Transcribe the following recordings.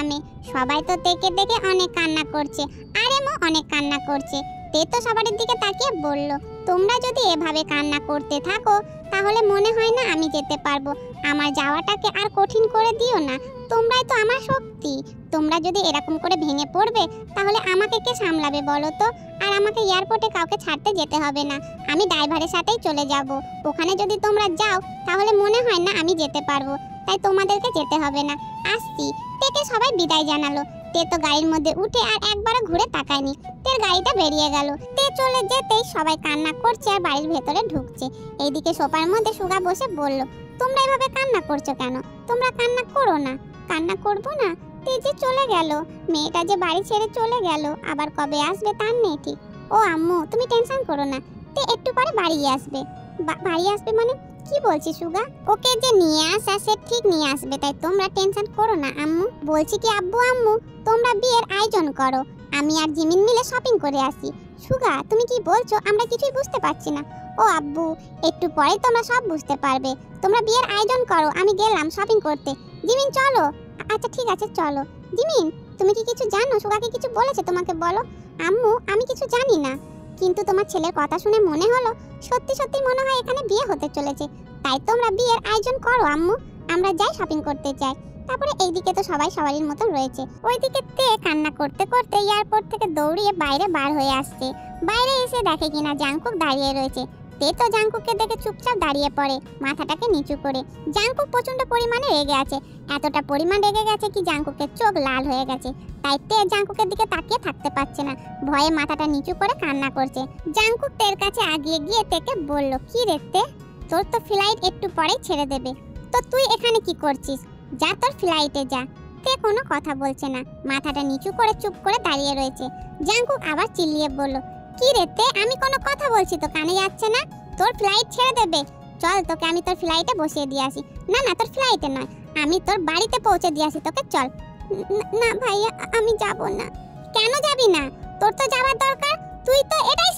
গ্রামে সবাই তো তেকে দেখে অনেক কান্না করছে, আর এমও অনেক কান্না করছে। তে তো সবার দিকে তাকিয়ে বলল, তোমরা যদি এভাবে কান্না করতে থাকো তাহলে মনে হয় না আমি যেতে পারবো। আমার যাওয়াটাকে আর কঠিন করে দিও না, তোমরাই তো আমার শক্তি। তোমরা যদি এরকম করে ভেঙে পড়বে তাহলে আমাকে কে সামলাবে বলো তো? আর আমাকে এয়ারপোর্টে কাউকে ছাড়তে যেতে হবে না, আমি ড্রাইভারের সাথেই চলে যাব। ওখানে যদি তোমরা যাও তাহলে মনে হয় না আমি যেতে পারবো, তাই তোমাদেরকে যেতে হবে না, আসছি। তেকে সবাই বিদায় জানালো। তে তো গাড়ির মধ্যে উঠে আর একবারও ঘুরে তাকায়নি। তের গাড়িটা বেরিয়ে গেল। তে চলে যেতেই সবাই কান্না করছে আর বাড়ির ভেতরে ঢুকছে। এইদিকে সোফার মধ্যে সুগা বসে বলল, তোমরা এভাবে কান্না করছো কেন? তোমরা কান্না করো না। কান্না করবো না? তে যে চলে গেল, মেয়েটা যে বাড়ি ছেড়ে চলে গেল, আবার কবে আসবে তার নেই ঠিক। ও আম্মু, তুমি টেনশন করো না, তে একটু পরে বাড়ি আসবে। বাড়ি আসবে মানে কি বলছিস সুগা? ওকে যে নিয়ে আসা সে ঠিক নিয়ে আসবে, তাই তোমরা টেনশন করো না আম্মু। বলছি কি আব্বু আম্মু, তোমরা বিয়ের আয়োজন করো, আমি আর জিমিন মিলে শপিং করে আসি। সুগা, তুমি কি বলছো? আমরা কিছুই বুঝতে পারছি না। ও আব্বু, একটু পরে তোমরা সব বুঝতে পারবে। তোমরা বিয়ের আয়োজন করো, আমি গেলাম শপিং করতে। জিমিন চলো। আচ্ছা ঠিক আছে চলো। জিমিন, তুমি কি কিছু জানো? সুগাকে কিছু বলেছে তোমাকে? বলো। আম্মু, আমি কিছু জানি না, কিন্তু তোমার ছেলের কথা শুনে মনে হলো সত্যি সত্যি মনে হয় এখানে বিয়ে হতে চলেছে। তাই তোমরা বিয়ের আয়োজন করো আম্মু, আমরা যাই শপিং করতে চাই। তারপরে এইদিকে তো সবাই সবারই মতো রয়েছে। ওইদিকে তে কান্না করতে করতে এয়ারপোর্ট থেকে দৌড়িয়ে বাইরে বার হয়ে আসছে। বাইরে এসে দেখে কিনা জাংকুক দাঁড়িয়ে রয়েছে। তে তো জাংকুককে দেখে চুপচাপ দাঁড়িয়ে পড়ে, মাথাটাকে নিচু করে। জাংকুক প্রচন্ড পরিমাণে রেগে আছে, এতটা পরিমাণ রেগে গেছে কি জাংকুকের চোখ লাল হয়ে গেছে। তাই তে জাংকুকের দিকে তাকিয়ে থাকতে পারছে না, ভয়ে মাথাটা নিচু করে কান্না করছে। জাংকুক তের কাছে আগিয়ে গিয়ে তেকে বলল, কি রে তে, তোর তো ফ্লাইট একটু পরেই ছেড়ে দেবে, তো তুই এখানে কি করছিস? যা তোর ফ্লাইটে যা। তে কোনো কথা বলছে না, মাথাটা নিচু করে চুপ করে দাঁড়িয়ে রয়েছে। জাংকুক আবার চিল্লিয়ে বলল, কি রে তে, আমি কোনো কথা বলছি তো কানে যাচ্ছে না? তোর ফ্লাইট ছেড়ে দেবে, চল তোকে আমি তোর ফ্লাইটে বসিয়ে দিয়ে আসি। না না, তোর ফ্লাইটে নয়, আমি তোর বাড়িতে পৌঁছে দিয়ে আসি তোকে, চল। না ভাইয়া, আমি যাব না। কেন যাবি না? তোর তো যাবার দরকার, তুই তো এটাই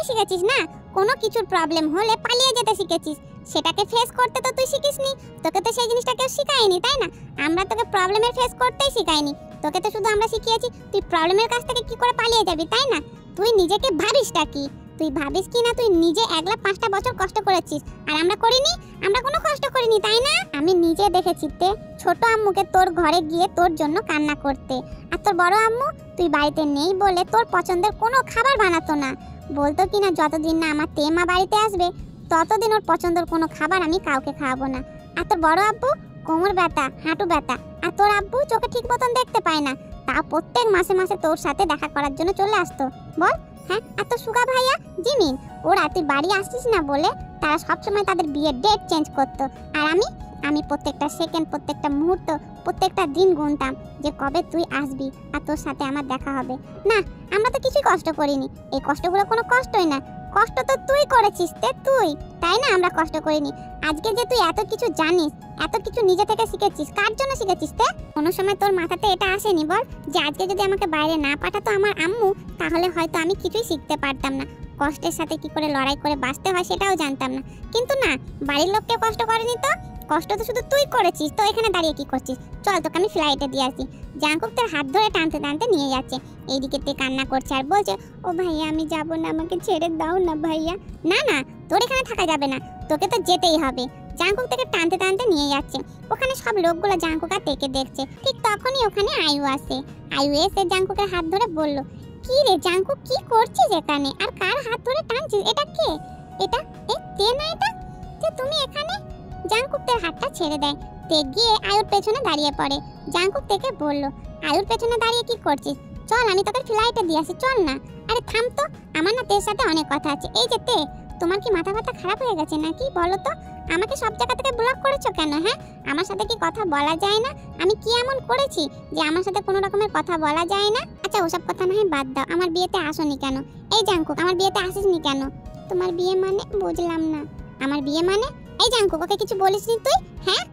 শিখেছিস না, কোনো কিছুর প্রবলেম হলে পালিয়ে যেতে শিখেছিস, সেটাকে ফেস করতে তো তুই শিখিসনি। তোকে তো সেই জিনিসটা কেউ শিখায়নি, তাই না? আমরা তোকে প্রবলেমের ফেস করতেই শিখাইনি, তোকে তো শুধু আমরা শিখিয়েছি তুই প্রবলেমের কাছ থেকে কি করে পালিয়ে যাবি, তাই না? তুই নিজেকে ভাবিসটা কি? তুই ভাবিস কি না তুই নিজে 1,05,000 বছর কষ্ট করেছিস, আর আমরা করিনি? আমরা কোনো কষ্ট করিনি, তাই না? আমি নিজে দেখেছি তে ছোট আম্মুকে তোর ঘরে গিয়ে তোর জন্য কান্না করতে, আর তোর বড় আম্মু তুই বাড়িতে নেই বলে তোর পছন্দের কোনো খাবার বানাতো না। বলতো কিনা যতদিন না আমার তে মা বাড়িতে আসবে ততদিন ওর পছন্দের কোনো খাবার আমি কাউকে খাওয়াবো না। আর তোর বড় আব্বু কোমর ব্যথা, হাঁটু ব্যথা, আর তোর আব্বু চোখে ঠিক মতন দেখতে পায় না, তা প্রত্যেক মাসে মাসে তোর সাথে দেখা করার জন্য চলে আসতো, বল? হ্যাঁ, আর তোর সুগা ভাইয়া জিমিন, ওরা তুই বাড়ি আসছিস না বলে তারা সবসময় তাদের বিয়ের ডেট চেঞ্জ করতো, আর আমি প্রত্যেকটা সেকেন্ড, প্রত্যেকটা মুহূর্ত, প্রত্যেকটা দিন গুনতাম যে কবে তুই আসবি আর তোর সাথে আমার দেখা হবে। না, আমরা তো কিছুই কষ্ট করিনি, এই কষ্টগুলো কোনো কষ্টই না, কষ্ট তো তুই করেছিস তে, তুই, তাই না? আমরা কষ্ট করিনি। আজকে যে তুই এত কিছু জানিস, এত কিছু নিজে থেকে শিখেছিস, কার জন্য শিখেছিস তে? কোনো সময় তোর মাথাতে এটা আসেনি বল যে আজকে যদি আমাকে বাইরে না পাঠাতো আমার আম্মু, তাহলে হয়তো আমি কিছুই শিখতে পারতাম না, কষ্টের সাথে কি করে লড়াই করে বাঁচতে হয় সেটাও জানতাম না। কিন্তু না, বাড়ির লোককে কষ্ট করেনি তো, কষ্ট তো শুধু তুই করেছিস। তো এখানে দাঁড়িয়ে কি করছিস? চল তোকে আমি ফ্লাইটে দিয়ে আসি। জাংকুক তোর হাত ধরে টানতে টানতে নিয়ে যাচ্ছে। এইদিকে তে কান্না করছে আর বলছে, ও ভাইয়া আমি যাব না, আমাকে ছেড়ে দাও না ভাইয়া। না না, তোর এখানে থাকা যাবে না, তোকে তো যেতেই হবে। জাংকুক থেকে টানতে টানতে নিয়ে যাচ্ছে। ওখানে সব লোকগুলো জাংকুক আর তেকে দেখছে। ঠিক তখনই ওখানে আয়ু আসে। আয়ু এসে জাংকুকের হাত ধরে বলল, কি রে জাংকুক, কি করছিস এখানে, আর কার হাত ধরে টানছিস? এটা কে? এটা তে না? এটা তে, তুমি এখানে? জাংকুক তের হাতটা ছেড়ে দেয়। তে গিয়ে আয়ুর পেছনে দাঁড়িয়ে পড়ে। জাংকুক তেকে বলল, আয়ুর পেছনে দাঁড়িয়ে কি করছিস? চল আমি তোকে ফ্লাইটে দিয়ে আসি, চল না। আরে থাম তো, আমার না তের সাথে অনেক কথা আছে। এই যে তে, তোমার কি মাথা ব্যথা খারাপ হয়ে গেছে নাকি? বলো তো, আমাকে সব জায়গা থেকে ব্লক করেছো কেন? হ্যাঁ, আমার সাথে কি কথা বলা যায় না? আমি কি এমন করেছি যে আমার সাথে কোনো রকমের কথা বলা যায় না? আচ্ছা ওসব কথা না হয় বাদ দাও, আমার বিয়েতে আসোনি কেন? এই জাংকুক, আমার বিয়েতে আসিসনি কেন? তোমার বিয়ে মানে? বুঝলাম না। আমার বিয়ে মানে? এই জাংকুক, ওকে কিছু বলিসনি তুই? হ্যাঁ,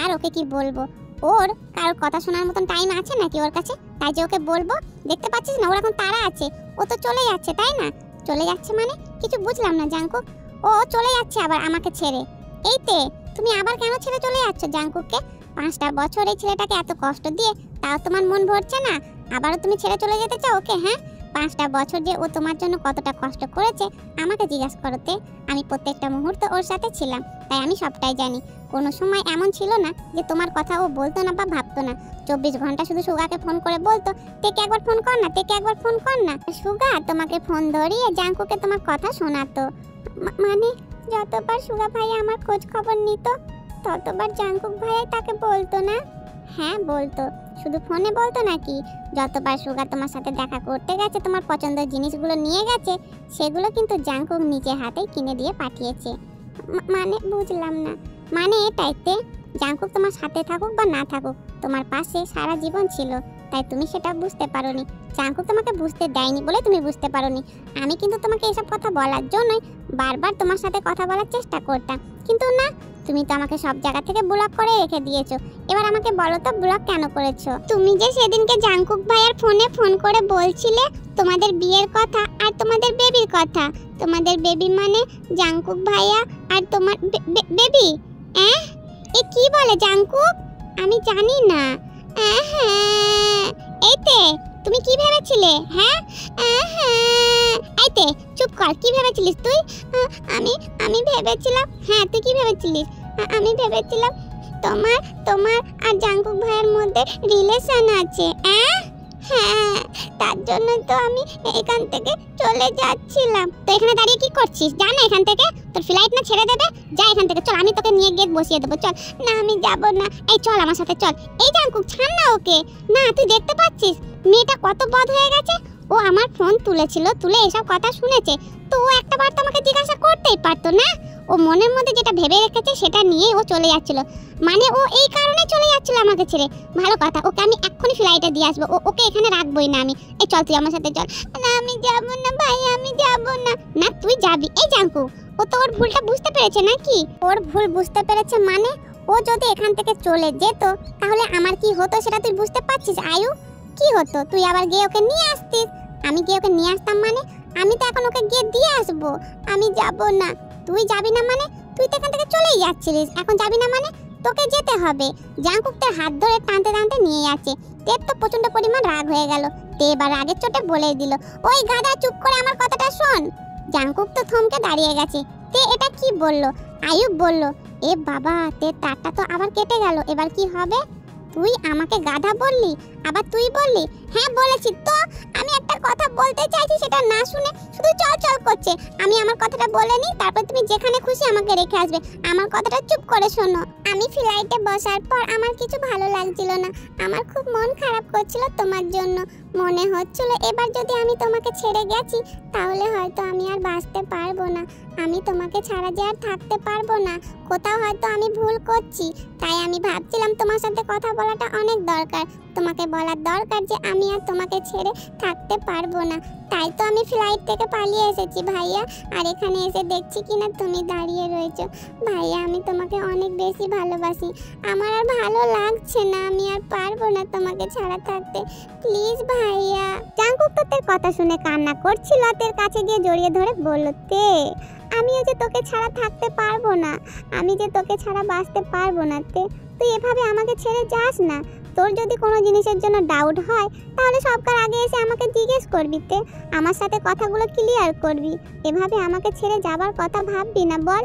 আর ওকে কি বলবো? ওর কারোর কথা শোনার মতন টাইম আছে নাকি ওর কাছে, তাই যে ওকে বলবো? দেখতে পাচ্ছিস না ওর এখন তাড়া আছে, ও তো চলে যাচ্ছে, তাই না? চলে যাচ্ছে মানে কিছু বুঝলাম না জাংকুক। ও চলে যাচ্ছে আবার আমাকে ছেড়ে। এই তে, তুমি আবার কেন ছেড়ে চলে যাচ্ছ জাংকুককে? 5টা বছর এই ছেলেটাকে এত কষ্ট দিয়ে তাও তোমার মন ভরছে না, আবারও তুমি ছেড়ে চলে যেতে চাও ওকে? হ্যাঁ, 5টা বছর যে ও তোমার জন্য কতটা কষ্ট করেছে আমাকে জিজ্ঞাসা করতে। আমি প্রত্যেকটা মুহূর্ত ওর সাথে ছিলাম, তাই আমি সবটাই জানি। কোনো সময় এমন ছিল না যে তোমার কথা ও বলতো না বা ভাবতো না। 24 ঘন্টা শুধু সুগাকে ফোন করে বলতো, তেকে একবার ফোন কর না, তেকে একবার ফোন কর না। সুগা তোমাকে ফোন ধরিয়ে জাঙ্কুকে তোমার কথা শোনাতো। মানে যতবার সুগা ভাইয়া আমার খোঁজ খবর নিত ততবার জাঙ্কুক ভাইয়া তাকে বলতো না? হ্যাঁ বলতো, শুধু ফোনে বলতো নাকি? যতবার সুগা তোমার সাথে দেখা করতে গেছে, তোমার পছন্দের জিনিসগুলো নিয়ে গেছে, সেগুলো কিন্তু জাঙ্কুক নিজে হাতে কিনে দিয়ে পাঠিয়েছে। মানে বুঝলাম না। মানে এটাইতে জাঙ্কুক তোমার সাথে থাকুক বা না থাকুক, তোমার পাশে সারা জীবন ছিল, তাই তুমি সেটা বুঝতে পারোনি। জাঙ্কুক তোমাকে বুঝতে দেয়নি বলে তুমি বুঝতে পারোনি। আমি কিন্তু তোমাকে এসব কথা বলার জন্যই বারবার তোমার সাথে কথা বলার চেষ্টা করতাম, কিন্তু না, তুমি তো আমাকে সব জায়গা থেকে ব্লক করে রেখে দিয়েছো। এবার আমাকে বলো তো ব্লক কেন করেছো? তুমি যে সেদিনকে জাঙ্কুক ভাইয়ার ফোনে ফোন করে বলছিলে তোমাদের বিয়ের কথা আর তোমাদের বেবির কথা। তোমাদের বেবি মানে জাঙ্কুক ভাইয়া আর তোমার বেবি? এ কি বলে জাঙ্কুক? আমি জানি না। হ্যাঁ এইতে তুমি কি ভেবেছিলে? হ্যাঁ এইতে চুপ কর, কি ভেবেছিলিস তুই? আমি ভেবেছিলাম। হ্যাঁ তুই কি ভেবেছিলিস? আমি ভেবেছিলাম তোমার আর জাঙ্কুক ভাইয়ের মধ্যে রিলেশন আছে। হ্যাঁ, তার জন্য তো আমি এখান থেকে চলে যাচ্ছিলাম। তো এখানে দাঁড়িয়ে কি করছিস? যা না এখান থেকে, তোর ফ্লাইট না ছেড়ে দেবে। যা এখান থেকে, চল, আমি তোকে নিয়ে গেট বসিয়ে দেবো। চল। না আমি যাব না। এই চল আমার সাথে চল। এই জাঙ্কুক ছাড় না ওকে। না তুই দেখতে পাচ্ছিস মেয়েটা কত বদ হয়ে গেছে। ও আমার ফোন তুলেছিল, তুলে এসব কথা শুনেছে, তো ও একটা বার তো আমাকে জিজ্ঞাসা করতেই পারতো না? ও মনের মধ্যে যেটা ভেবে রেখেছে সেটা নিয়ে ও চলে যাচ্ছিল। মানে ও এই কারণে চলে যাচ্ছিল আমাকে ছেড়ে। ভালো কথা, ওকে আমি এক্ষুনি ফ্লাইটে দিয়ে আসবো। ওকে এখানে রাখবোই না আমি। এই চল তুই আমার সাথে চল। না আমি যাব না ভাই, আমি যাব না। না তুই যাবি। এই জাঙ্কু, ও তো ওর ভুলটা বুঝতে পেরেছে নাকি? ওর ভুল বুঝতে পেরেছে মানে ও যদি এখান থেকে চলে যেত তাহলে আমার কি হতো সেটা তুই বুঝতে পারছিস আয়ু? কি হতো? তুই আবার গিয়ে ওকে নিয়ে আসতিস। আমি গিয়ে ওকে নিয়ে আসতাম মানে? আমি তো এখন ওকে গিয়ে দিয়ে আসবো। আমি যাব না। তুই যাবি না মানে? তুই তো এখান থেকে চলেই যাচ্ছিলিস, এখন যাবি না মানে? তোকে যেতে হবে। জাঙ্কুক তোর হাত ধরে টানতে টানতে নিয়ে যাচ্ছে। তের তো প্রচন্ড পরিমাণ রাগ হয়ে গেল। তে এবার রাগের চোটে বলে দিল, ওই গাধা চুপ করে আমার কথাটা শোন। জাঙ্কুক তো থমকে দাঁড়িয়ে গেছে। তে এটা কি বলল? আয়ুব বলল, এ বাবা, তে তারটা তো আবার কেটে গেল। এবার কি হবে? তুই আমাকে গাধা বললি, আবার তুই বললি? হ্যাঁ বলেছি তো। আমি একটা কথা বলতে চাইছি, সেটা না শুনে শুধু চল চল করছে। আমি আমার কথাটা বলে নিই, তারপর তুমি যেখানে খুশি আমাকে রেখে আসবে। আমার কথাটা চুপ করে শোনো। আমি ফ্লাইটে বসার পর আমার কিছু ভালো লাগছিল না। আমার খুব মন খারাপ করছিল তোমার জন্য। মনে হচ্ছিল এবার যদি আমি তোমাকে ছেড়ে গেছি তাহলে হয়তো আমি আর বাঁচতে পারবো না। আমি তোমাকে ছাড়া যে আর থাকতে পারবো না। কোথাও হয়তো আমি ভুল করছি, তাই আমি ভাবছিলাম তোমার সাথে কথা বলাটা অনেক দরকার। তোমাকে বলার দরকার যে আমি আর তোমাকে ছেড়ে থাকতে পারবো না। তাই তো আমি ফ্লাইট থেকে পালিয়ে এসেছি ভাইয়া। আর এখানে এসে দেখছি কিনা তুমি দাঁড়িয়ে রয়েছো। ভাইয়া আমি তোমাকে অনেক বেশি ভালোবাসি। আমার আর ভালো লাগছে না, আমি আর পারবো না তোমাকে ছাড়া থাকতে। প্লিজ ভাইয়া। জাঙ্কুক তো তোর কথা শুনে কান্না করছিল, তোর কাছে গিয়ে জড়িয়ে ধরে বলল, তে আমিও যে তোকে ছাড়া থাকতে পারবো না, আমি যে তোকে ছাড়া বাঁচতে পারবো না। তে তুই এভাবে আমাকে ছেড়ে যাস না। তোর যদি কোনো জিনিসের জন্য ডাউট হয় তাহলে সবকার আগে এসে আমাকে জিজ্ঞেস করবি। তে আমার সাথে কথাগুলো ক্লিয়ার করবি। এভাবে আমাকে ছেড়ে যাবার কথা ভাববি না বল।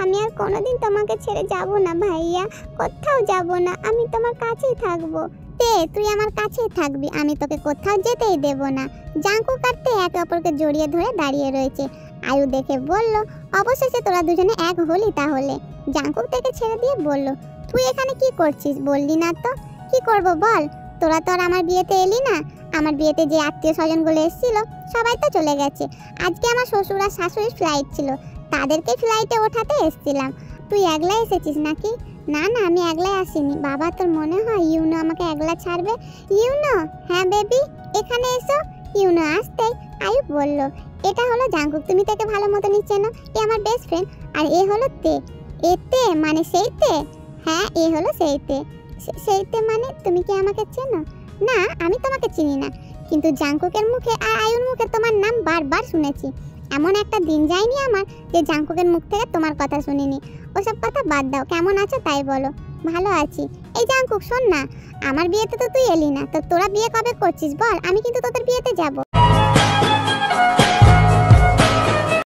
আমি আর কোনোদিন তোমাকে ছেড়ে যাব না ভাইয়া, কোথাও যাব না। আমি তোমার কাছেই থাকবো। তে তুই আমার কাছেই থাকবি, আমি তোকে কোথাও যেতেই দেব না। জাঙ্কুক আর তে একে অপরকে জড়িয়ে ধরে দাঁড়িয়ে রয়েছে। আয়ু দেখে বলল, অবশেষে তোরা দুজনে এক হলি তাহলে। জাঙ্কুক থেকে ছেড়ে দিয়ে বলল, তুই এখানে কি করছিস বললি না তো? কি করব বল, তোরা তো আর আমার বিয়েতে এলি না। আমার বিয়েতে যে আত্মীয় স্বজনগুলো এসেছিল সবাই তো চলে গেছে। আজকে আমার শ্বশুর আর শাশুড়ির ফ্লাইট ছিল, তাদেরকে ফ্লাইটে ওঠাতে এসেছিলাম। তুই একলা এসেছিস নাকি? না না, আমি একলাই আসিনি। বাবা, তোর মনে হয় ইউনো আমাকে একলা ছাড়বে? ইউনো? হ্যাঁ বেবি, এখানে এসো। ইউনো আসতেই আয়ুব বলল, এটা হলো জাঙ্কুক, তুমি তাকে ভালো মতো চেনো। এ আমার বেস্ট ফ্রেন্ড। আর এ হলো তে। এতে মানে সেই তে? হ্যাঁ, এ হলো সেই তে। সেই তে মানে তুমি কি আমাকে চেনো? না, আমি তোমাকে চিনি না, কিন্তু জাঙ্কুকের মুখে আর আয়ুর মুখে তোমার নাম বারবার শুনেছি। এমন একটা দিন যায়নি আমার যে জাঙ্কুকের মুখ থেকে তোমার কথা শুনিনি। ওসব কথা বাদ দাও, কেমন আছো তাই বলো। ভালো আছি। এই জাঙ্কুক শোন না, আমার বিয়েতে তো তুই এলি না, তো তোরা বিয়ে কবে করছিস বল, আমি কিন্তু তোদের বিয়েতে যাব।